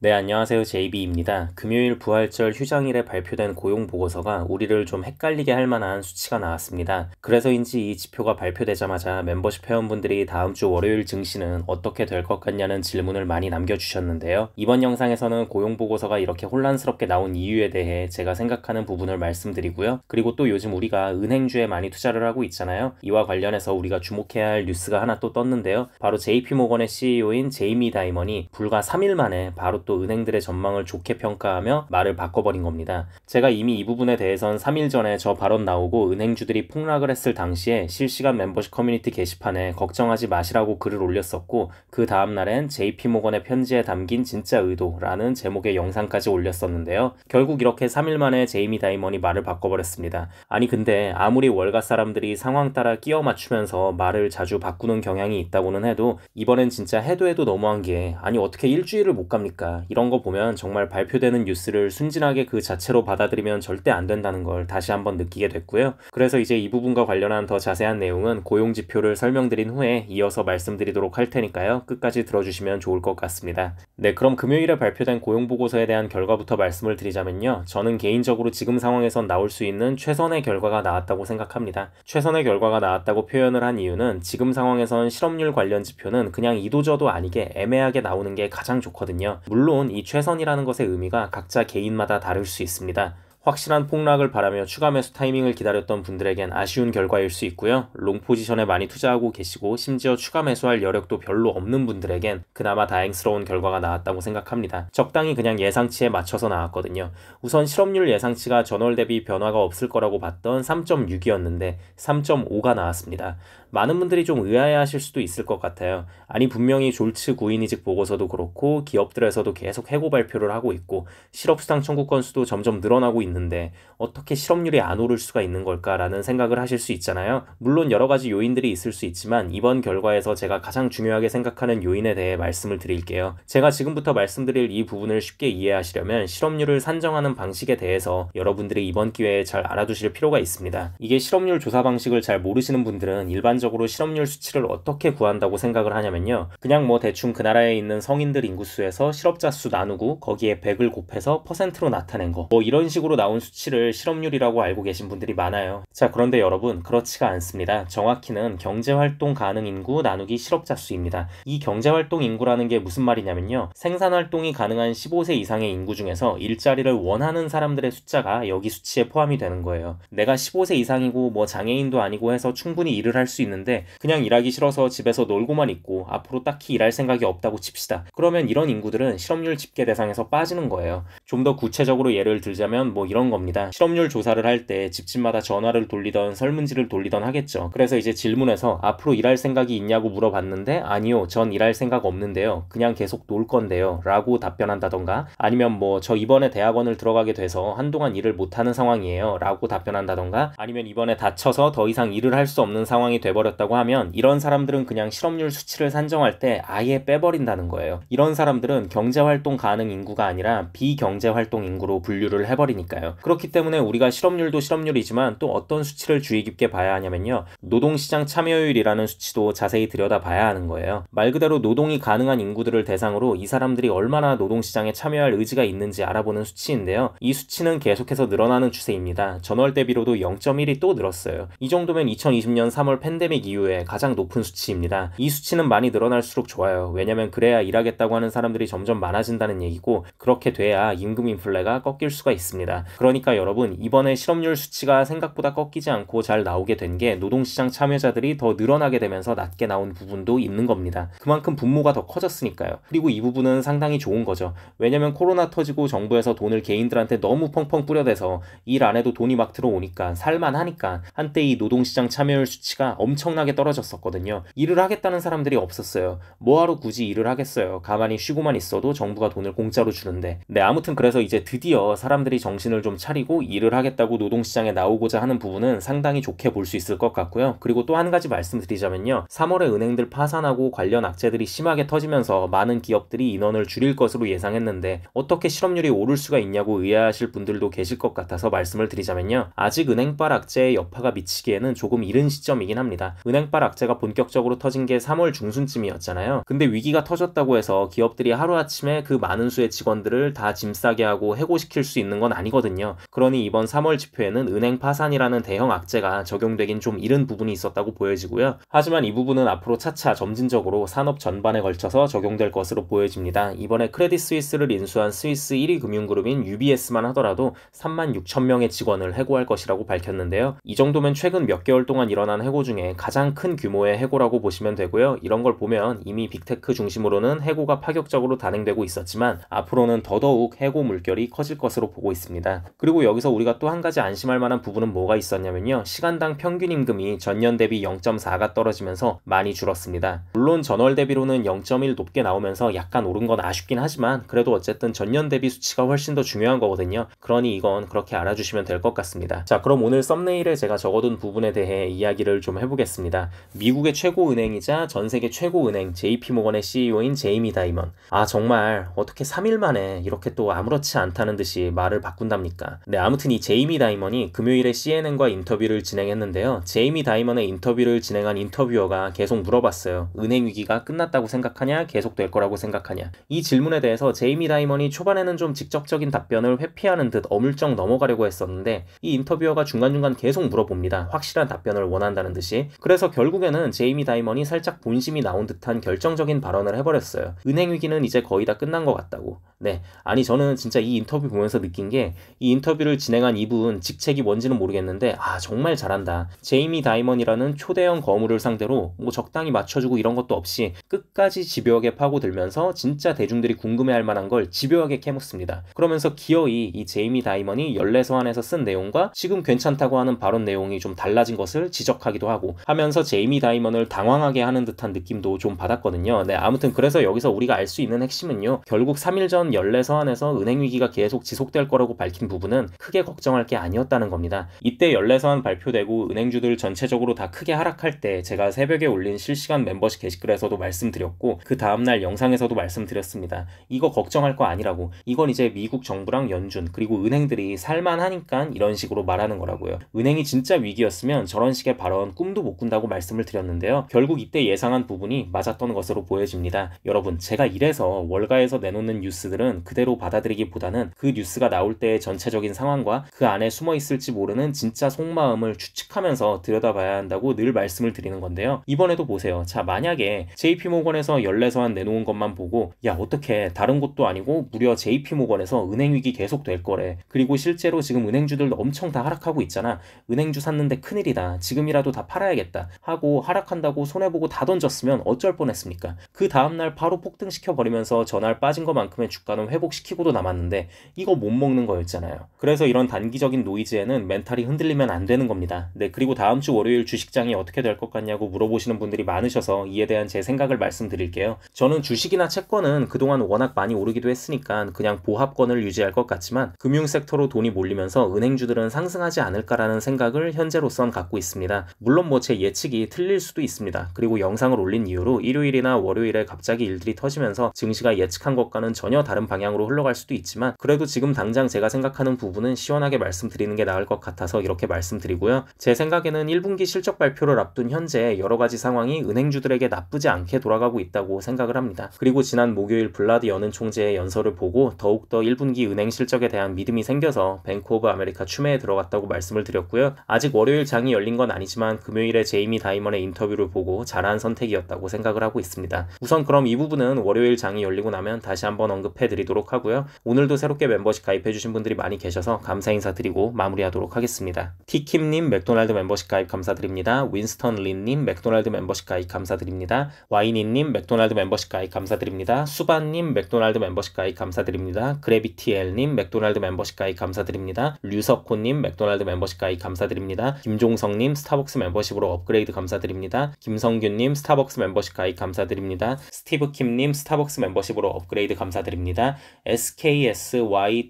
네, 안녕하세요. JB입니다. 금요일 부활절 휴장일에 발표된 고용보고서가 우리를 좀 헷갈리게 할 만한 수치가 나왔습니다. 그래서인지 이 지표가 발표되자마자 멤버십 회원분들이 다음 주 월요일 증시는 어떻게 될 것 같냐는 질문을 많이 남겨주셨는데요. 이번 영상에서는 고용보고서가 이렇게 혼란스럽게 나온 이유에 대해 제가 생각하는 부분을 말씀드리고요. 그리고 또 요즘 우리가 은행주에 많이 투자를 하고 있잖아요. 이와 관련해서 우리가 주목해야 할 뉴스가 하나 또 떴는데요. 바로 JP모건의 CEO인 제이미 다이먼이 불과 3일 만에 바로 또 은행들의 전망을 좋게 평가하며 말을 바꿔버린 겁니다. 제가 이미 이 부분에 대해선 3일 전에 저 발언 나오고 은행주들이 폭락을 했을 당시에 실시간 멤버십 커뮤니티 게시판에 걱정하지 마시라고 글을 올렸었고, 그 다음날엔 JP모건의 편지에 담긴 진짜 의도라는 제목의 영상까지 올렸었는데요. 결국 이렇게 3일 만에 제이미 다이먼이 말을 바꿔버렸습니다. 아니 근데 아무리 월가 사람들이 상황 따라 끼워 맞추면서 말을 자주 바꾸는 경향이 있다고는 해도 이번엔 진짜 해도 너무한 게, 아니 어떻게 일주일을 못 갑니까? 이런 거 보면 정말 발표되는 뉴스를 순진하게 그 자체로 받아들이면 절대 안 된다는 걸 다시 한번 느끼게 됐고요. 그래서 이제 이 부분과 관련한 더 자세한 내용은 고용지표를 설명드린 후에 이어서 말씀드리도록 할 테니까요. 끝까지 들어주시면 좋을 것 같습니다. 네, 그럼 금요일에 발표된 고용보고서에 대한 결과부터 말씀을 드리자면요. 저는 개인적으로 지금 상황에선 나올 수 있는 최선의 결과가 나왔다고 생각합니다. 최선의 결과가 나왔다고 표현을 한 이유는 지금 상황에선 실업률 관련 지표는 그냥 이도저도 아니게 애매하게 나오는 게 가장 좋거든요. 물론 이 최선이라는 것의 의미가 각자 개인마다 다를 수 있습니다. 확실한 폭락을 바라며 추가 매수 타이밍을 기다렸던 분들에겐 아쉬운 결과일 수 있고요. 롱 포지션에 많이 투자하고 계시고 심지어 추가 매수할 여력도 별로 없는 분들에겐 그나마 다행스러운 결과가 나왔다고 생각합니다. 적당히 그냥 예상치에 맞춰서 나왔거든요. 우선 실업률 예상치가 전월 대비 변화가 없을 거라고 봤던 3.6이었는데 3.5가 나왔습니다. 많은 분들이 좀 의아해하실 수도 있을 것 같아요. 아니 분명히 졸츠 구인이직 보고서도 그렇고 기업들에서도 계속 해고 발표를 하고 있고 실업수당 청구 건수도 점점 늘어나고 있는데 어떻게 실업률이 안 오를 수가 있는 걸까라는 생각을 하실 수 있잖아요. 물론 여러 가지 요인들이 있을 수 있지만 이번 결과에서 제가 가장 중요하게 생각하는 요인에 대해 말씀을 드릴게요. 제가 지금부터 말씀드릴 이 부분을 쉽게 이해하시려면 실업률을 산정하는 방식에 대해서 여러분들이 이번 기회에 잘 알아두실 필요가 있습니다. 이게 실업률 조사 방식을 잘 모르시는 분들은 일반적으로 실업률 수치를 어떻게 구한다고 생각을 하냐면요. 그냥 뭐 대충 그 나라에 있는 성인들 인구수에서 실업자 수 나누고 거기에 100을 곱해서 퍼센트로 나타낸 거, 뭐 이런 식으로 나온 수치를 실업률이라고 알고 계신 분들이 많아요. 자, 그런데 여러분 그렇지가 않습니다. 정확히는 경제활동 가능 인구 나누기 실업자 수입니다. 이 경제활동 인구라는 게 무슨 말이냐면요. 생산활동이 가능한 15세 이상의 인구 중에서 일자리를 원하는 사람들의 숫자가 여기 수치에 포함이 되는 거예요. 내가 15세 이상이고 뭐 장애인도 아니고 해서 충분히 일을 할 수 있는데 그냥 일하기 싫어서 집에서 놀고만 있고 앞으로 딱히 일할 생각이 없다고 칩시다. 그러면 이런 인구들은 실업률 집계 대상에서 빠지는 거예요. 좀 더 구체적으로 예를 들자면 뭐 이런 겁니다. 실업률 조사를 할 때 집집마다 전화를 돌리던 설문지를 돌리던 하겠죠. 그래서 이제 질문에서 앞으로 일할 생각이 있냐고 물어봤는데 아니요, 전 일할 생각 없는데요, 그냥 계속 놀 건데요 라고 답변한다던가, 아니면 뭐 저 이번에 대학원을 들어가게 돼서 한동안 일을 못하는 상황이에요 라고 답변한다던가, 아니면 이번에 다쳐서 더 이상 일을 할 수 없는 상황이 돼버렸다고 하면 이런 사람들은 그냥 실업률 수치를 산정할 때 아예 빼버린다는 거예요. 이런 사람들은 경제활동 가능 인구가 아니라 비경제활동 인구로 분류를 해버리니까요. 그렇기 때문에 우리가 실업률도 실업률이지만 또 어떤 수치를 주의 깊게 봐야 하냐면요. 노동시장 참여율이라는 수치도 자세히 들여다봐야 하는 거예요. 말 그대로 노동이 가능한 인구들을 대상으로 이 사람들이 얼마나 노동시장에 참여할 의지가 있는지 알아보는 수치인데요. 이 수치는 계속해서 늘어나는 추세입니다. 전월 대비로도 0.1이 또 늘었어요. 이 정도면 2020년 3월 팬데믹 이후에 가장 높은 수치입니다. 이 수치는 많이 늘어날수록 좋아요. 왜냐면 그래야 일하겠다고 하는 사람들이 점점 많아진다는 얘기고, 그렇게 돼야 임금 인플레가 꺾일 수가 있습니다. 그러니까 여러분, 이번에 실업률 수치가 생각보다 꺾이지 않고 잘 나오게 된 게 노동시장 참여자들이 더 늘어나게 되면서 낮게 나온 부분도 있는 겁니다. 그만큼 분모가 더 커졌으니까요. 그리고 이 부분은 상당히 좋은 거죠. 왜냐면 코로나 터지고 정부에서 돈을 개인들한테 너무 펑펑 뿌려대서 일 안 해도 돈이 막 들어오니까 살만하니까 한때 이 노동시장 참여율 수치가 엄청나게 떨어졌었거든요. 일을 하겠다는 사람들이 없었어요. 뭐하러 굳이 일을 하겠어요. 가만히 쉬고만 있어도 정부가 돈을 공짜로 주는데. 네, 아무튼 그래서 이제 드디어 사람들이 정신을 정신을 좀 차리고 일을 하겠다고 노동시장에 나오고자 하는 부분은 상당히 좋게 볼 수 있을 것 같고요. 그리고 또 한 가지 말씀드리자면요. 3월에 은행들 파산하고 관련 악재들이 심하게 터지면서 많은 기업들이 인원을 줄일 것으로 예상했는데 어떻게 실업률이 오를 수가 있냐고 의아하실 분들도 계실 것 같아서 말씀을 드리자면요. 아직 은행발 악재의 여파가 미치기에는 조금 이른 시점이긴 합니다. 은행발 악재가 본격적으로 터진 게 3월 중순쯤이었잖아요. 근데 위기가 터졌다고 해서 기업들이 하루아침에 그 많은 수의 직원들을 다 짐 싸게 하고 해고시킬 수 있는 건 아니거든요. 그러니 이번 3월 지표에는 은행 파산이라는 대형 악재가 적용되긴 좀 이른 부분이 있었다고 보여지고요. 하지만 이 부분은 앞으로 차차 점진적으로 산업 전반에 걸쳐서 적용될 것으로 보여집니다. 이번에 크레딧 스위스를 인수한 스위스 1위 금융그룹인 UBS만 하더라도 36,000명의 직원을 해고할 것이라고 밝혔는데요. 이 정도면 최근 몇 개월 동안 일어난 해고 중에 가장 큰 규모의 해고라고 보시면 되고요. 이런 걸 보면 이미 빅테크 중심으로는 해고가 파격적으로 단행되고 있었지만 앞으로는 더더욱 해고 물결이 커질 것으로 보고 있습니다. 그리고 여기서 우리가 또 한 가지 안심할 만한 부분은 뭐가 있었냐면요. 시간당 평균 임금이 전년 대비 0.4가 떨어지면서 많이 줄었습니다. 물론 전월 대비로는 0.1 높게 나오면서 약간 오른 건 아쉽긴 하지만 그래도 어쨌든 전년 대비 수치가 훨씬 더 중요한 거거든요. 그러니 이건 그렇게 알아주시면 될 것 같습니다. 자, 그럼 오늘 썸네일에 제가 적어둔 부분에 대해 이야기를 좀 해보겠습니다. 미국의 최고 은행이자 전 세계 최고 은행 JP모건의 CEO인 제이미 다이먼. 아, 정말 어떻게 3일 만에 이렇게 또 아무렇지 않다는 듯이 말을 바꾼답니까? 네, 아무튼 이 제이미 다이먼이 금요일에 CNN과 인터뷰를 진행했는데요. 제이미 다이먼의 인터뷰를 진행한 인터뷰어가 계속 물어봤어요. 은행 위기가 끝났다고 생각하냐? 계속될 거라고 생각하냐? 이 질문에 대해서 제이미 다이먼이 초반에는 좀 직접적인 답변을 회피하는 듯 어물쩍 넘어가려고 했었는데 이 인터뷰어가 중간중간 계속 물어봅니다. 확실한 답변을 원한다는 듯이. 그래서 결국에는 제이미 다이먼이 살짝 본심이 나온 듯한 결정적인 발언을 해버렸어요. 은행 위기는 이제 거의 다 끝난 것 같다고. 네, 아니 저는 진짜 이 인터뷰 보면서 느낀 게 이 인터뷰를 진행한 이분 직책이 뭔지는 모르겠는데 아 정말 잘한다. 제이미 다이먼이라는 초대형 거물을 상대로 뭐 적당히 맞춰주고 이런 것도 없이 끝까지 집요하게 파고들면서 진짜 대중들이 궁금해할 만한 걸 집요하게 캐묻습니다. 그러면서 기어이 이 제이미 다이먼이 연례서안에서 쓴 내용과 지금 괜찮다고 하는 발언 내용이 좀 달라진 것을 지적하기도 하고 하면서 제이미 다이먼을 당황하게 하는 듯한 느낌도 좀 받았거든요. 네, 아무튼 그래서 여기서 우리가 알 수 있는 핵심은요. 결국 3일 전 연례서안에서 은행 위기가 계속 지속될 거라고 밝힌 부분은 크게 걱정할 게 아니었다는 겁니다. 이때 연례서안 발표되고 은행주들 전체적으로 다 크게 하락할 때 제가 새벽에 올린 실시간 멤버십 게시글에서도 말씀드렸고 그 다음날 영상에서도 말씀드렸습니다. 이거 걱정할 거 아니라고. 이건 이제 미국 정부랑 연준 그리고 은행들이 살만하니까 이런 식으로 말하는 거라고요. 은행이 진짜 위기였으면 저런 식의 발언 꿈도 못 꾼다고 말씀을 드렸는데요. 결국 이때 예상한 부분이 맞았던 것으로 보여집니다. 여러분 제가 이래서 월가에서 내놓는 뉴스들은 그대로 받아들이기보다는 그 뉴스가 나올 때의 전체적인 상황과 그 안에 숨어 있을지 모르는 진짜 속마음을 추측하면서 들여다봐야 한다고 늘 말씀을 드리는 건데요. 이번에도 보세요. 자, 만약에 JP모건에서 연례서안 내놓은 것만 보고 야 어떻게 다른 곳도 아니고 무려 JP모건에서 은행 위기 계속 될 거래. 그리고 실제로 지금 은행주들 엄청 다 하락하고 있잖아. 은행주 샀는데 큰일이다. 지금이라도 다 팔아야겠다. 하고 하락한다고 손해보고 다 던졌으면 어쩔 뻔했습니까? 그 다음날 바로 폭등시켜버리면서 전날 빠진 것만큼의 주가는 회복시키고도 남았는데 이거 못 먹는 거였잖아요. 그래서 이런 단기적인 노이즈에는 멘탈이 흔들리면 안 되는 겁니다. 네, 그리고 다음 주 월요일 주식장이 어떻게 될 것 같냐고 물어보시는 분들이 많으셔서 이에 대한 제 생각을 말씀드릴게요. 저는 주식이나 채권은 그동안 워낙 많이 오르기도 했으니까 그냥 보합권을 유지할 것 같지만 금융섹터로 돈이 몰리면서 은행주들은 상승하지 않을까라는 생각을 현재로선 갖고 있습니다. 물론 뭐 제 예측이 틀릴 수도 있습니다. 그리고 영상을 올린 이후로 일요일이나 월요일에 갑자기 일들이 터지면서 증시가 예측한 것과는 전혀 다른 방향으로 흘러갈 수도 있지만 그래도 지금 당장 제가 생각하는 부분은 시원하게 말씀드리는 게 나을 것 같아서 이렇게 말씀드리고요. 제 생각에는 1분기 실적 발표를 앞둔 현재 여러 가지 상황이 은행주들에게 나쁘지 않게 돌아가고 있다고 생각을 합니다. 그리고 지난 목요일 블라디 여는 총재의 연설을 보고 더욱더 1분기 은행 실적에 대한 믿음이 생겨서 뱅크 오브 아메리카 추매에 들어갔다고 말씀을 드렸고요. 아직 월요일 장이 열린 건 아니지만 금요일에 제이미 다이먼의 인터뷰를 보고 잘한 선택이었다고 생각을 하고 있습니다. 우선 그럼 이 부분은 월요일 장이 열리고 나면 다시 한번 언급해 드리도록 하고요. 오늘도 새롭게 멤버십 가입해 주신 분들이 많이 계셔서 감사 인사드리고 마무리하도록 하겠습니다. 티킴님 맥도날드 멤버십 가입 감사드립니다. 윈스턴 린님 맥도날드 멤버십 가입 감사드립니다. 와이니님 맥도날드 멤버십 가입 감사드립니다. 수반님 맥도날드 멤버십 가입 감사드립니다. 그래비티엘님 맥도날드 멤버십 가입 감사드립니다. 류석호님 맥도날드 멤버십 가입 감사드립니다. 김종성님 스타벅스 멤버십으로 업그레이드 감사드립니다. 김성균님 스타벅스 멤버십 가입 감사드립니다. 스티브킴님 스타벅스 멤버십으로 업그레이드 감사드립니다. SKSYWON님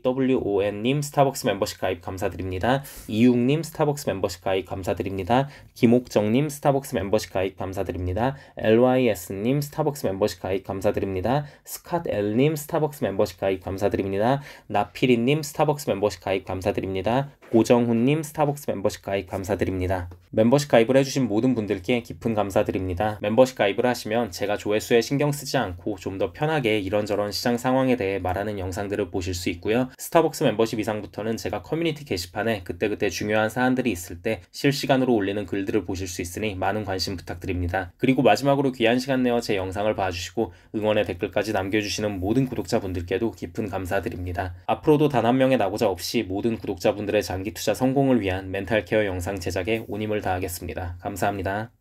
김지연님 스타벅스 멤버십 가입 감사드립니다. 이육님 스타벅스 멤버십 가입 감사드립니다. 김옥정님 스타벅스 멤버십 가입 감사드립니다. LYS님 스타벅스 멤버십 가입 감사드립니다. 스캇L님 스타벅스 멤버십 가입 감사드립니다. 나피리님 스타벅스 멤버십 가입 감사드립니다. 고정훈님 스타벅스 멤버십 가입 감사드립니다. 멤버십 가입을 해주신 모든 분들께 깊은 감사드립니다. 멤버십 가입을 하시면 제가 조회수에 신경 쓰지 않고 좀 더 편하게 이런저런 시장 상황에 대해 말하는 영상들을 보실 수 있고요. 스타벅스 멤버십 이상부터는 제가 커뮤니티 게시판에 그때그때 중요한 사안들이 있을 때 실시간으로 올리는 글들을 보실 수 있으니 많은 관심 부탁드립니다. 그리고 마지막으로 귀한 시간 내어 제 영상을 봐주시고 응원의 댓글까지 남겨주시는 모든 구독자분들께도 깊은 감사드립니다. 앞으로도 단 한 명의 낙오자 없이 모든 구독자분들의 장기 투자 성공을 위한 멘탈 케어 영상 제작에 온 힘을 다하겠습니다. 감사합니다.